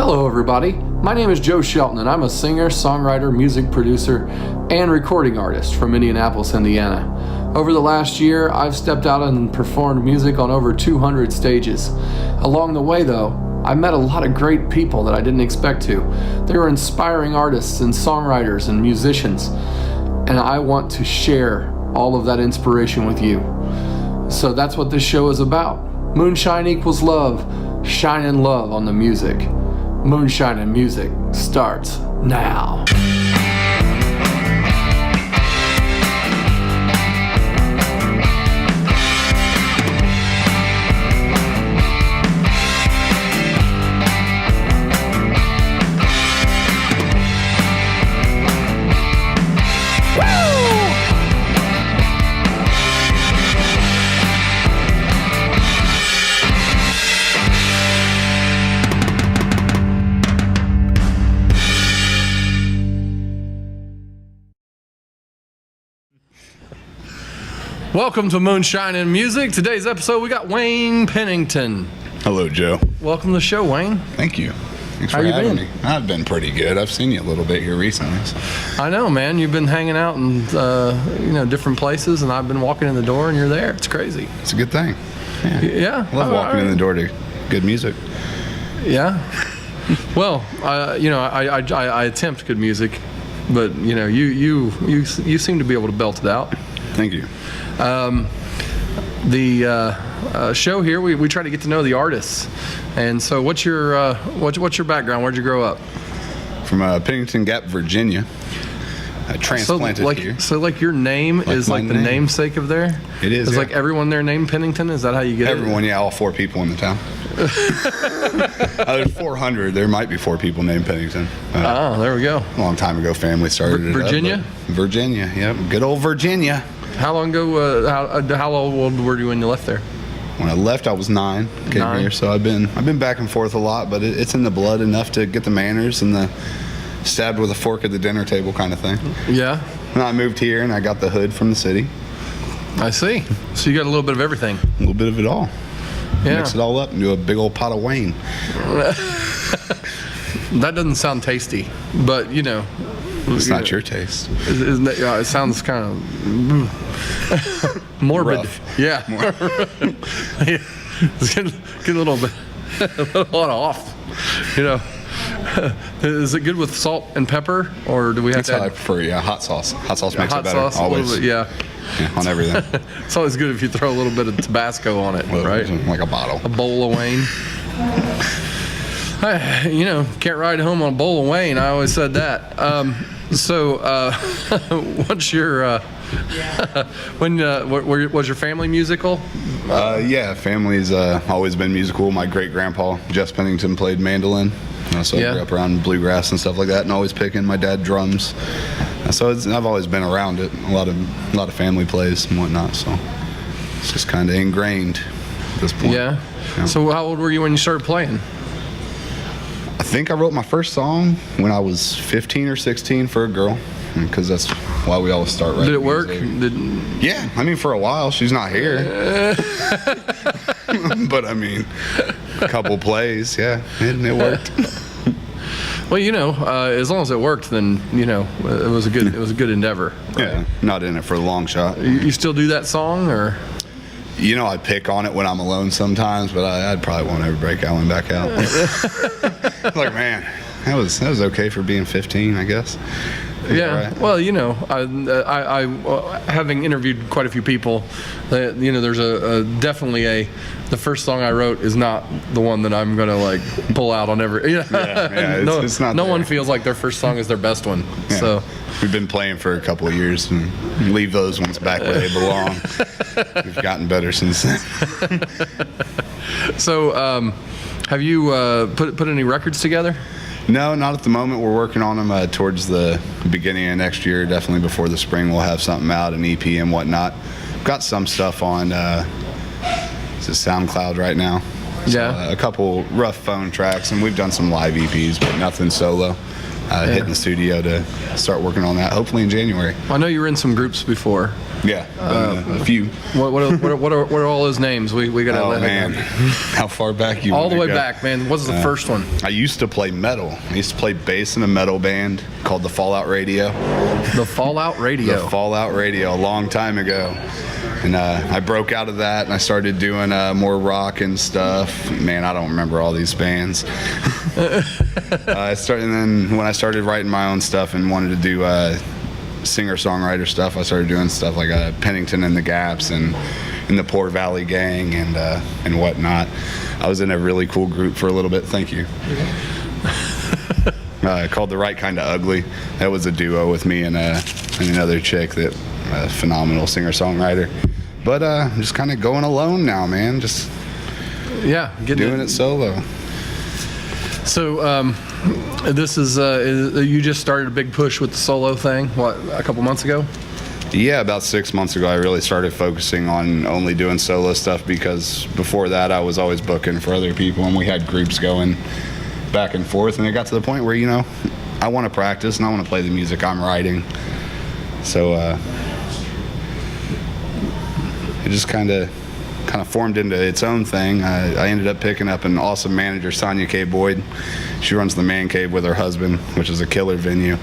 Hello everybody, my name is Joe Shelton and I'm a singer, songwriter, music producer, and recording artist from Indianapolis, Indiana. Over the last year, I've stepped out and performed music on over 200 stages. Along the way though, I met a lot of great people that I didn't expect to. They were inspiring artists and songwriters and musicians, and I want to share all of that inspiration with you. So that's what this show is about. Moonshine equals love, shine in love on the music. Moonshine and music starts now. Welcome to Moonshine and Music. Today's episode, we got Wayne Pennington. Hello, Joe. Welcome to the show, Wayne. Thank you. Thanks for having me. I've been pretty good. I've seen you a little bit here recently. So. I know, man. You've been hanging out in different places, and I've been walking in the door, and you're there. It's crazy. It's a good thing. Yeah. I love walking in the door to good music. Yeah. Well, I attempt good music, but you seem to be able to belt it out. Thank you. The show here, we try to get to know the artists. And so what's your background? Where'd you grow up? From Pennington Gap, Virginia. I transplanted here. So your name is like the namesake of there? It is. Like everyone there named Pennington? Is that how you get everyone, it? Yeah, all 4 people in the town. There's 400. There might be 4 people named Pennington. There we go. A long time ago, family started Virginia? it up. Virginia, yep. Good old Virginia. How long ago? How old were you when you left there? When I left, I was 9. Came here, so I've been back and forth a lot, but it's in the blood enough to get the manners and the stabbed with a fork at the dinner table kind of thing. Yeah. And I moved here, and I got the hood from the city. I see. So you got a little bit of everything. A little bit of it all. Yeah. Mix it all up and do a big old pot of Wayne. That doesn't sound tasty, but it's not your taste. Isn't that, it sounds kind of morbid. Rough. Yeah. Yeah. It's getting a little bit off. Is it good with salt and pepper, or do we have That's how I prefer. Yeah, hot sauce. Hot sauce makes it better. Hot sauce, always. Bit, yeah, on everything. It's always good if you throw a little bit of Tabasco on it, right? Like a bottle. A bowl of Wayne. Can't ride home on a bowl of Wayne. I always said that. What's your was your family musical? Yeah, family's always been musical. My great grandpa Jess Pennington played mandolin, so I grew up around bluegrass and stuff like that, and always picking. My dad drums, so I've always been around it. A lot of family plays and whatnot, so it's just kind of ingrained at this point. Yeah. So how old were you when you started playing? I think I wrote my first song when I was 15 or 16 for a girl, because that's why we always start writing. Did it work? Yeah, I mean, for a while. She's not here. But I mean, a couple plays, yeah, it worked. Well, as long as it worked, then it was a good endeavor. Right? Yeah, not in it for the long shot. You still do that song, or? I pick on it when I'm alone sometimes, but I probably won't ever break that one back out. Like, man, that was okay for being 15, I guess. Yeah. Right. Well, I having interviewed quite a few people, there's definitely the first song I wrote is not the one that I'm gonna pull out on every. It's not. No one feels like their first song is their best one. Yeah. So we've been playing for a couple of years and leave those ones back where they belong. We've gotten better since then. So, have you put any records together? No, not at the moment. We're working on them towards the beginning of next year. Definitely before the spring, we'll have something out, an EP and whatnot. Got some stuff on SoundCloud right now. So, a couple rough phone tracks, and we've done some live EPs, but nothing solo. Hitting the studio to start working on that, hopefully in January. I know you were in some groups before. Yeah, a few. What are all those names? We got to Oh let man, how far back you? all the way go? back, man. What's the first one? I used to play metal. I used to play bass in a metal band called the Fallout Radio. The Fallout Radio. The Fallout Radio, a long time ago. And I broke out of that and I started doing more rock and stuff. Man, I don't remember all these bands. And then when I started writing my own stuff and wanted to do singer-songwriter stuff, I started doing stuff like Pennington and the Gaps and the Poor Valley Gang and whatnot. I was in a really cool group for a little bit. Thank you. Called The Right Kinda Ugly. That was a duo with me and another chick that a phenomenal singer-songwriter. But I'm just kind of going alone now, man. Just doing it solo. So this is you just started a big push with the solo thing, what, a couple months ago? Yeah, about 6 months ago I really started focusing on only doing solo stuff, because before that I was always booking for other people and we had groups going back and forth, and it got to the point where, you know, I want to practice and I want to play the music I'm writing. So it just kind of formed into its own thing. I ended up picking up an awesome manager, Sonia K. Boyd. She runs the Man Cave with her husband, which is a killer venue.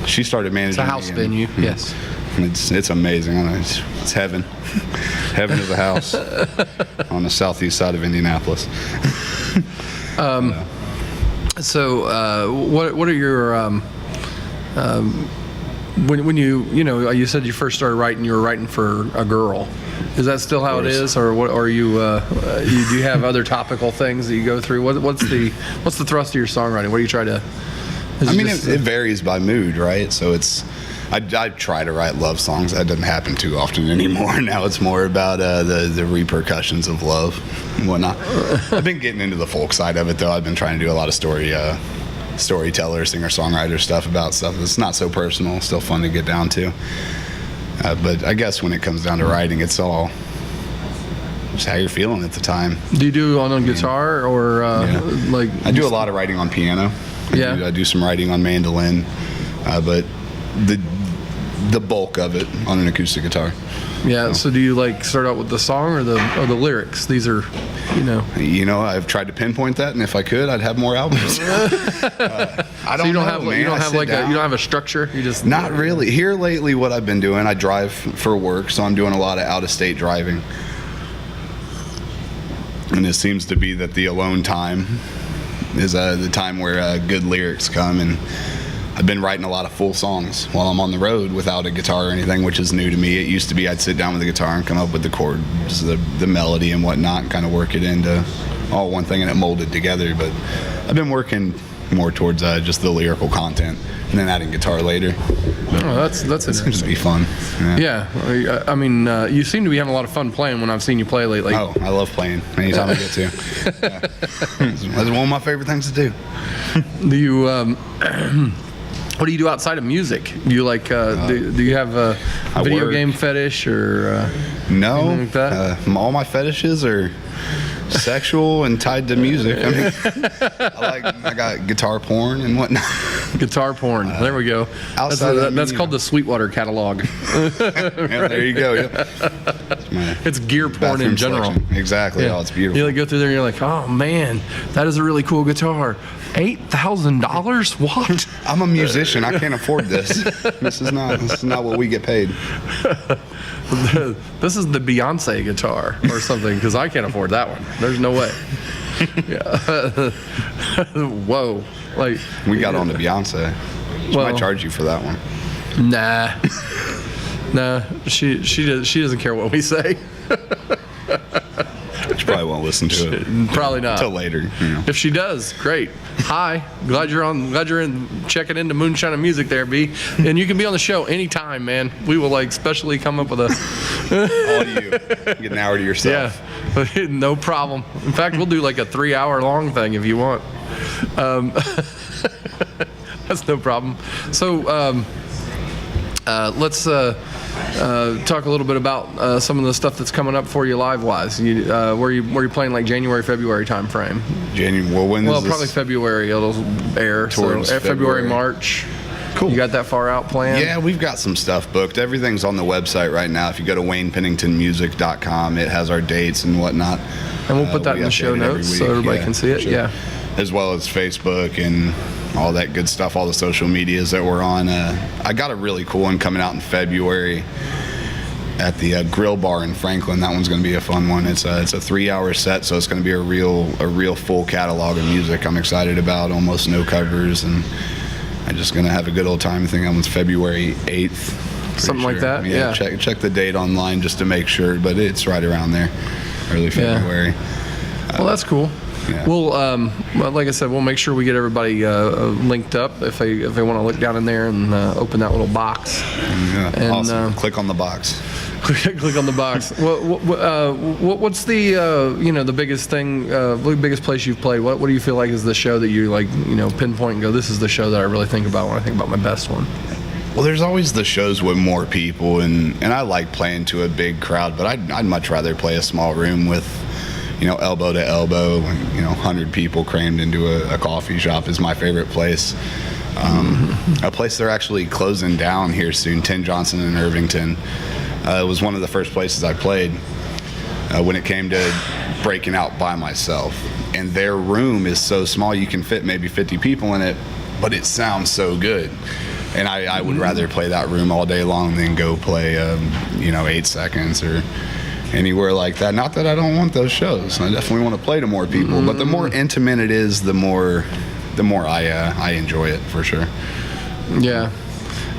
She started managing. It's a house venue, yes. It's amazing. It's heaven. Heaven is a house on the southeast side of Indianapolis. So what are your when you said you first started writing, you were writing for a girl. Is that still how it is, or what? Or do you have other topical things that you go through? What's the thrust of your songwriting? What do you try to? It varies by mood, right? So I try to write love songs. That doesn't happen too often anymore. Now it's more about the repercussions of love and whatnot. I've been getting into the folk side of it, though. I've been trying to do a lot of storyteller, singer-songwriter stuff about stuff that's not so personal, still fun to get down to. But I guess when it comes down to writing, it's all just how you're feeling at the time. Do you do on guitar or like? I do a lot of writing on piano. I do some writing on mandolin, but the bulk of it on an acoustic guitar. Yeah. So do you like start out with the song or the lyrics? These are, I've tried to pinpoint that, and if I could, I'd have more albums. I don't know, man. You don't have a structure. You just not really. Here lately, what I've been doing, I drive for work, so I'm doing a lot of out-of-state driving, and it seems to be that the alone time is the time where good lyrics come, and I've been writing a lot of full songs while I'm on the road without a guitar or anything, which is new to me. It used to be I'd sit down with the guitar and come up with the chords, the melody and whatnot, and kind of work it into all one thing, and it molded together. But I've been working more towards just the lyrical content, and then adding guitar later. Oh, that's interesting. It seems to be fun. Yeah. I mean, you seem to be having a lot of fun playing when I've seen you play lately. Oh, I love playing anytime I get to. That's one of my favorite things to do. Do you? What do you do outside of music? Do you like? Do you have a video game fetish or? No. Anything like that? All my fetishes are sexual and tied to music. I mean, I got guitar porn and whatnot. Guitar porn. There we go. That's called the Sweetwater catalog. Yeah, there you go. Yeah. It's gear porn in general. Selection. Exactly. Yeah. Oh, it's beautiful. You like go through there and you're like, oh man, that is a really cool guitar. $8,000? What? I'm a musician. I can't afford this. This is not what we get paid. This is the Beyonce guitar or something, because I can't afford that one. There's no way. Yeah. Whoa. Like we got on to Beyonce. She might charge you for that one. Nah. She doesn't care what we say. She probably won't listen to it. Probably not. Until later. If she does, great. Hi. Glad you're checking into Moonshine and Music there, B. And you can be on the show anytime, man. We will specially come up with a all you. Get an hour to yourself. Yeah. No problem. In fact, we'll do like a 3-hour long thing if you want. That's no problem. So let's talk a little bit about some of the stuff that's coming up for you live-wise. Where you playing like January, February time frame? January. Well, when is probably February it'll air. Towards so February, March. Cool. You got that far out planned? Yeah, we've got some stuff booked. Everything's on the website right now. If you go to WaynePenningtonMusic.com, it has our dates and whatnot. And we'll put that in the show notes so everybody can see it. Sure. Yeah. As well as Facebook and all that good stuff, all the social medias that we're on. I got a really cool one coming out in February at the Grill Bar in Franklin. That one's going to be a fun one. It's a 3-hour set, so it's going to be a real full catalog of music. I'm excited about. Almost no covers, and I'm just going to have a good old time. I think that one's February 8th. Something like that. Yeah. Check the date online just to make sure, but it's right around there, early February. Well, that's cool. Yeah. Well, like I said, we'll make sure we get everybody linked up if they want to look down in there and open that little box. Yeah, and, awesome. Click on the box. Click on the box. What's the the biggest thing, the biggest place you've played? What do you feel like is the show that you pinpoint and go, this is the show that I really think about when I think about my best one? Well, there's always the shows with more people, and I like playing to a big crowd, but I'd much rather play a small room with, elbow to elbow, 100 people crammed into a coffee shop is my favorite place. A place they're actually closing down here soon, Tin Johnson in Irvington. It was one of the first places I played when it came to breaking out by myself. And their room is so small you can fit maybe 50 people in it, but it sounds so good. And I would rather play that room all day long than go play, 8 Seconds or anywhere like that. Not that I don't want those shows. I definitely want to play to more people. But the more intimate it is, the more I enjoy it, for sure. Yeah.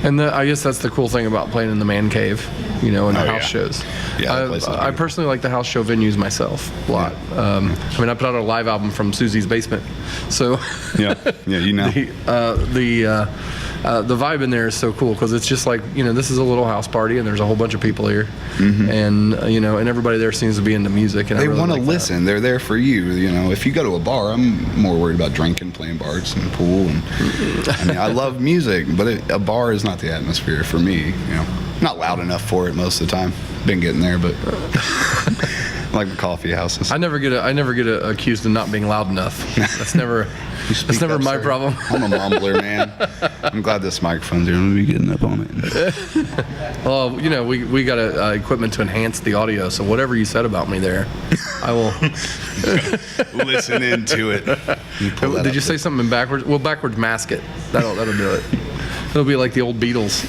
And I guess that's the cool thing about playing in the man cave, in the house shows. Yeah, I personally like the house show venues myself a lot. I put out a live album from Susie's basement, so yeah, the vibe in there is so cool because it's just like this is a little house party and there's a whole bunch of people here, and and everybody there seems to be into music and they really want to like listen. They're there for you. If you go to a bar, I'm more worried about drinking, playing darts and pool, and I love music, but a bar is not the atmosphere for me. Not loud enough for it most of the time. Been getting there, but like the coffee houses. I never get accused of not being loud enough. That's never my problem. I'm a mumbler, man. I'm glad this microphone's here. I'm gonna be getting up on it. Well, we got equipment to enhance the audio, so whatever you said about me there, I will listen into it. Did you say something in backwards? Well, backwards mask it. That'll do it. It'll be like the old Beatles,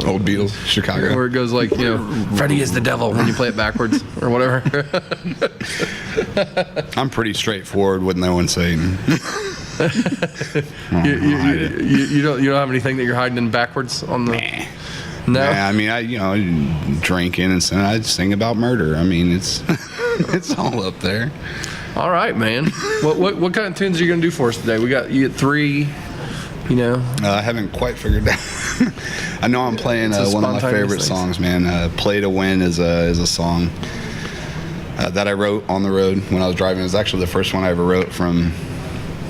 Old Beatles, Chicago. Where it goes like, Freddie is the devil when you play it backwards or whatever. I'm pretty straightforward with no one saying. You don't have anything that you're hiding in backwards on the. Nah. No. Nah, I mean, drinking and singing. I sing about murder. I mean, it's it's all up there. All right, man. What kind of tunes are you gonna do for us today? You get 3. I haven't quite figured out. I know I'm playing one of my favorite songs, man. "Play to Win" is a song that I wrote on the road when I was driving. It was actually the first one I ever wrote, from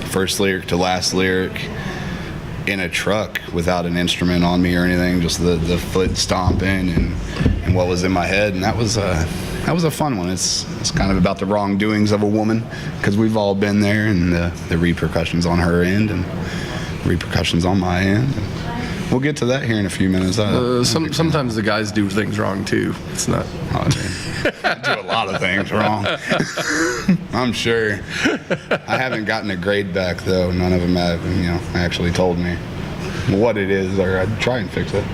first lyric to last lyric, in a truck without an instrument on me or anything, just the foot stomping and what was in my head. And that was a fun one. It's kind of about the wrongdoings of a woman, because we've all been there, and the repercussions on her end and repercussions on my end. We'll get to that here in a few minutes. Sometimes the guys do things wrong too. It's not. I do a lot of things wrong. I'm sure. I haven't gotten a grade back though. None of them have, actually told me what it is, or I'd try and fix it.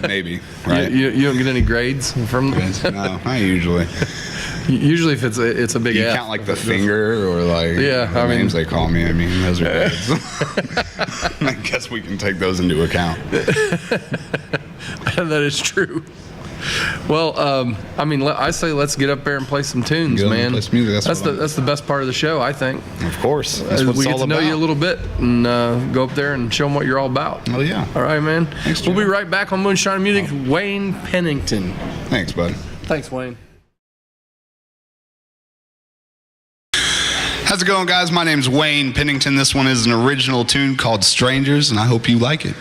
Maybe. Right? You don't get any grades from them? No, not usually. Usually, if it's a big. You F, count like the finger or like the names they call me. I mean, those are grades. I guess we can take those into account. That is true. Well, I say let's get up there and play some tunes, man. Play some music. That's the best part of the show, I think. Of course, that's what we it's get all to know about. you a little bit and go up there and show them what you're all about. Oh yeah. All right, man. Thanks, we'll be right back on Moonshine Music. Wayne Pennington. Thanks, bud. Thanks, Wayne. How's it going, guys? My name's Wayne Pennington. This one is an original tune called Strangers, and I hope you like it.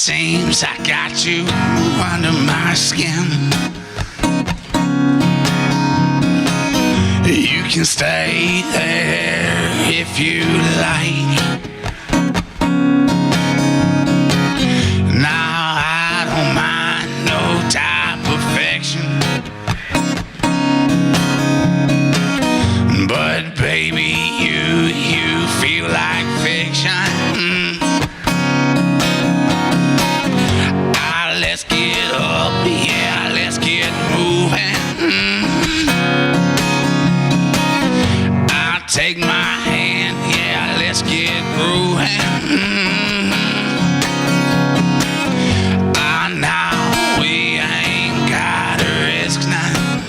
seems I got you under my skin. You can stay there if you like. Now I don't mind no type of affection, but baby, you feel like fiction. Let's get up, yeah, let's get moving. I'll take my hand, yeah, let's get grooving. Now we ain't got a risk now.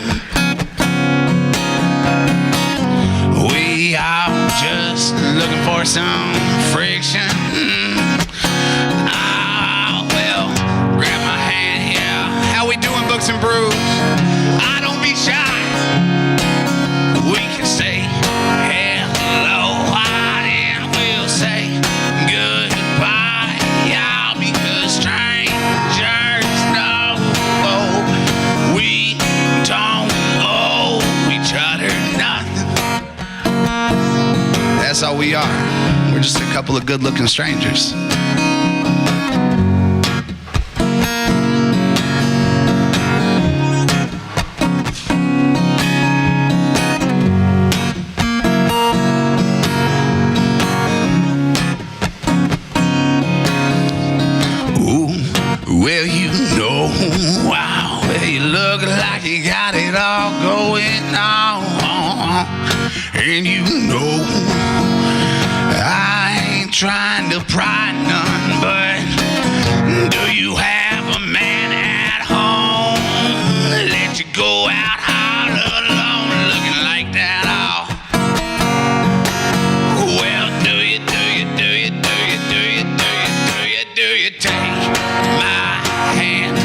We are just looking for some friction. Books and brews, I don't be shy. We can say hello and we'll say goodbye, y'all, because strangers know we don't owe each other nothing. That's all we are. We're just a couple of good-looking strangers. Well, you know, wow, well, you look like you got it all going on. And you know, I ain't trying to pry none, but do you have a man at home? Let you go out all alone looking like that all. Well, do you take my hand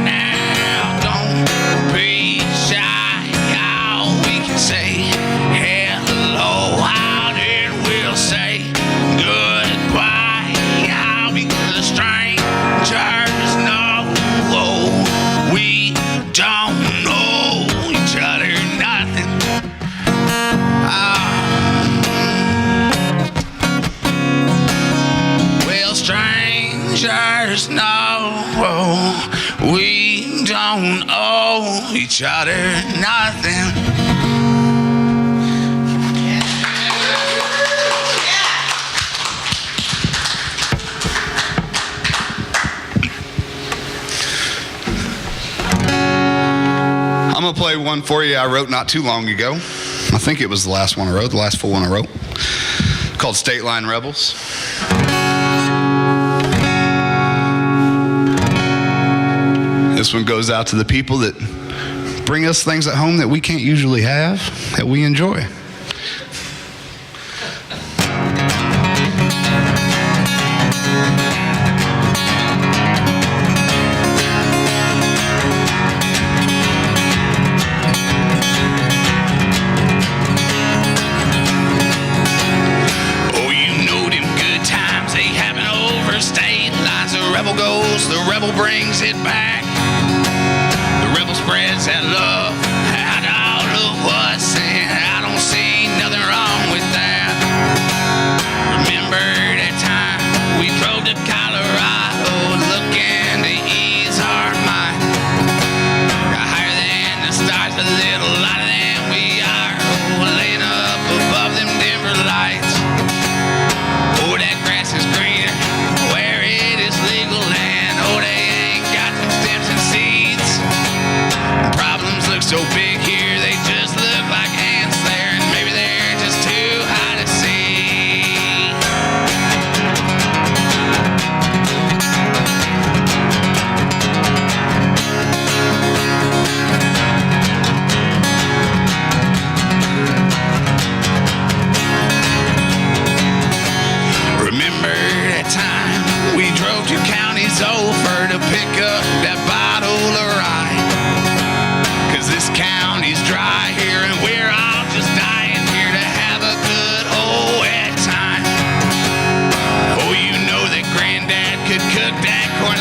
now? Don't be shy, y'all. We can say hello out and we'll say goodbye, y'all, because strangers know we don't know each other nothing. Well, strangers know we don't owe each other nothing. I'm gonna play one for you I wrote not too long ago. I think it was the last one I wrote, the last full one I wrote, called State Line Rebels. This one goes out to the people that bring us things at home that we can't usually have, that we enjoy. Oh, you know them good times, they happen over state lines. The rebel goes, the rebel brings it back. The rebel spreads that love out all of us, and I don't see nothing wrong with that. Remember that time we drove to Colorado looking to ease our mind. Higher than the stars, a little lighter than we are, laying up above them Denver lights. Oh, that grass is greener where it is legal, and oh, they ain't got them stems and seeds. Problems look so big here, they just look like ants there, and maybe they're just too high to see. Remember that time we drove 2 counties over to pick up that bottle of rye? 'Cause this county's dry here and we're all just dying here to have a good old wet time. Oh, you know that Granddad could cook that corn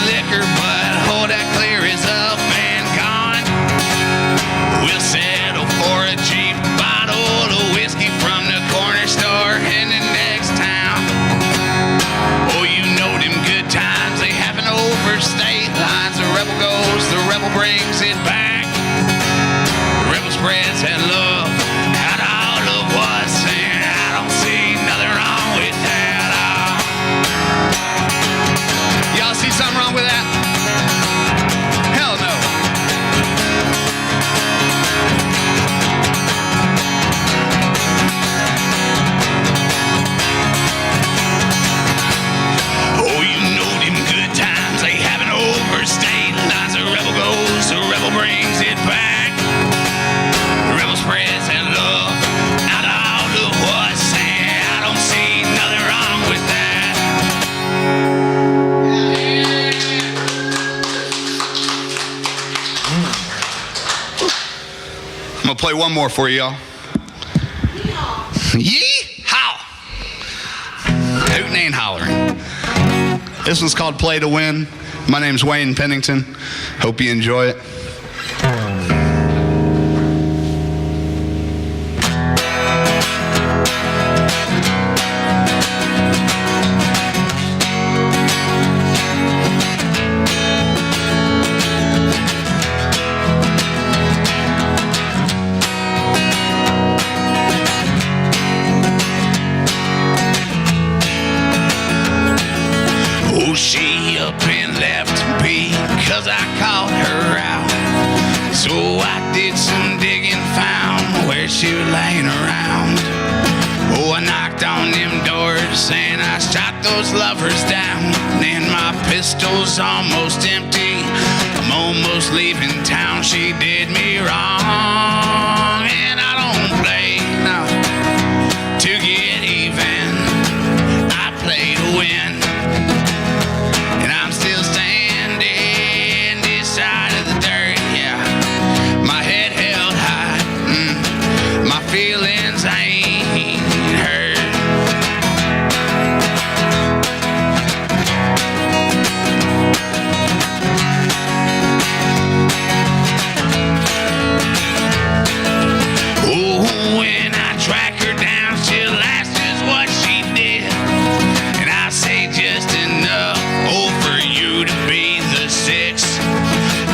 one more for y'all. Yee-haw! Hooting and hollering. This one's called Play to Win. My name's Wayne Pennington. Hope you enjoy it. Oh, she up and left me 'cause I called her out. So I did some digging, found where she was laying around. Oh, I knocked on them doors and I shot those lovers down. And my pistol's almost empty, I'm almost leaving town. She did me wrong, and I don't play, no, to get even. I play to win. And I'm still standing this side of the dirt, yeah. My head held high, my feelings ain't hurt. Oh, when I track her down, she'll ask just what she did. And I say just enough, oh, for you to be the six.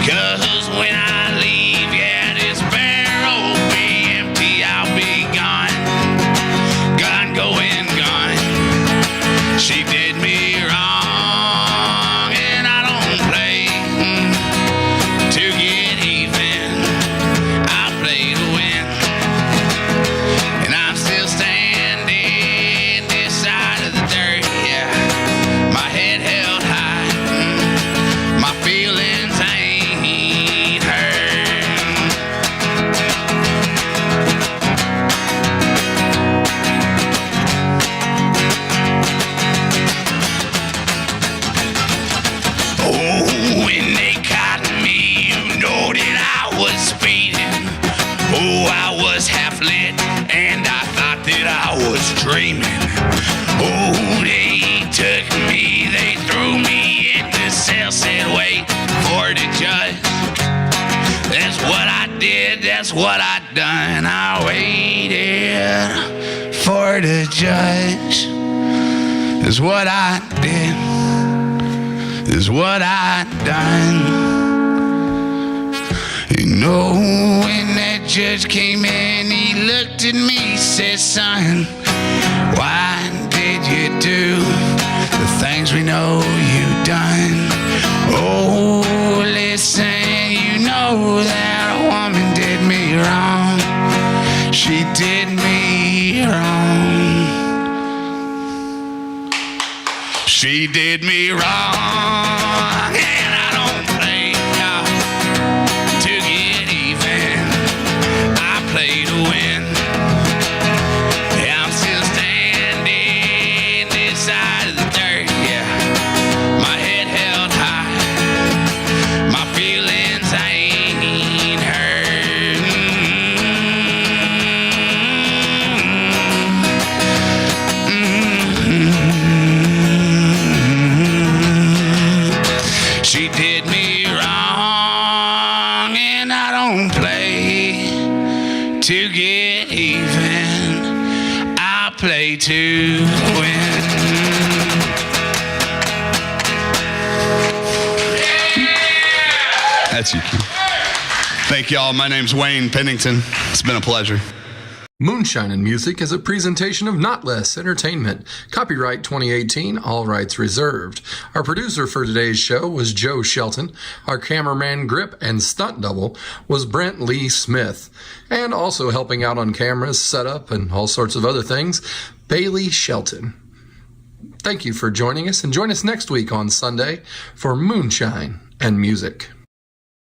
'Cause when I leave, yeah, this barrel'll be empty. I'll be gone, gone, going, gone. She did me wrong, and I don't play to get even. I play to win. And I'm still standing this side of the dirt, yeah. My head held high, my feelings ain't hurt. Oh, when they caught me, you know that I was speeding. Oh, I was half lit, and I thought that I was dreaming. Oh, they took me, they threw me in the cell, said wait for the judge. That's what I did, that's what I done. I waited for the judge. That's what I did, is what I done. You know, when that judge came in, he looked at me, said, son, why did you do the things we know you done? Oh, listen, you know that a woman did me wrong. She did me wrong. She did me wrong, and I don't play to get even. I play to win. Yeah, I'm still standing this side of the dirt, yeah. My head held high, my feelings ain't hurt. She did me wrong, and I don't play to get even. I play to win. That's you, Keith. Thank y'all. My name's Wayne Pennington. It's been a pleasure. Moonshine and Music is a presentation of Notlehs Entertainment. Copyright 2018, all rights reserved. Our producer for today's show was Joe Shelton. Our cameraman, grip, and stunt double was Brent Lee Smith. And also helping out on cameras, setup, and all sorts of other things, Bailey Shelton. Thank you for joining us, and join us next week on Sunday for Moonshine and Music.